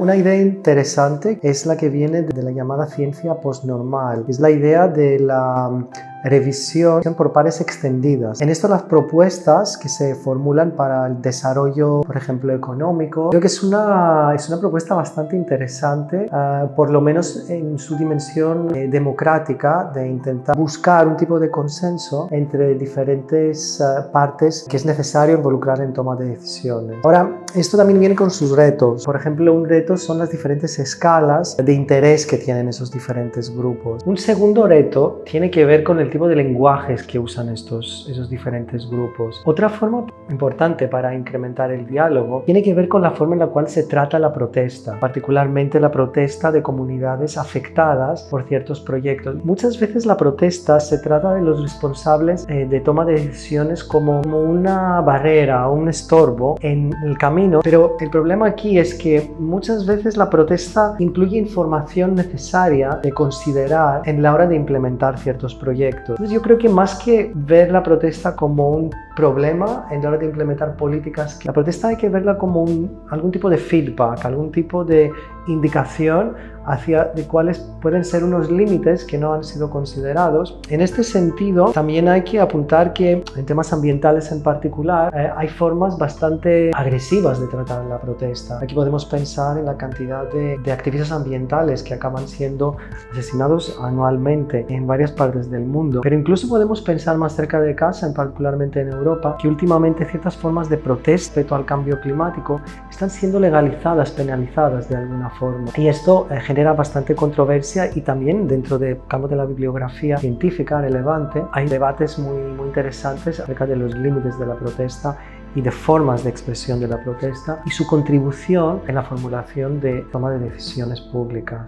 Una idea interesante es la que viene de la llamada ciencia postnormal. Es la idea de la revisión por pares extendidas. En esto las propuestas que se formulan para el desarrollo, por ejemplo, económico, creo que es una propuesta bastante interesante, por lo menos en su dimensión democrática, de intentar buscar un tipo de consenso entre diferentes partes que es necesario involucrar en toma de decisiones. Ahora, esto también viene con sus retos. Por ejemplo, un reto son las diferentes escalas de interés que tienen esos diferentes grupos. Un segundo reto tiene que ver con el tipo de lenguajes que usan esos diferentes grupos. Otra forma importante para incrementar el diálogo tiene que ver con la forma en la cual se trata la protesta, particularmente la protesta de comunidades afectadas por ciertos proyectos. Muchas veces la protesta se trata de los responsables de toma de decisiones como una barrera o un estorbo en el camino, pero el problema aquí es que muchas veces la protesta incluye información necesaria de considerar en la hora de implementar ciertos proyectos. Entonces yo creo que más que ver la protesta como un problema en la hora de implementar políticas, la protesta hay que verla como algún tipo de feedback, algún tipo de indicación hacia de cuáles pueden ser unos límites que no han sido considerados. En este sentido, también hay que apuntar que en temas ambientales en particular hay formas bastante agresivas de tratar la protesta. Aquí podemos pensar en la cantidad de activistas ambientales que acaban siendo asesinados anualmente en varias partes del mundo. Pero incluso podemos pensar más cerca de casa, particularmente en Europa, que últimamente ciertas formas de protesta respecto al cambio climático están siendo legalizadas, penalizadas de alguna forma. Y esto genera bastante controversia, y también dentro del campo de la bibliografía científica relevante hay debates muy interesantes acerca de los límites de la protesta y de formas de expresión de la protesta y su contribución en la formulación de toma de decisiones públicas.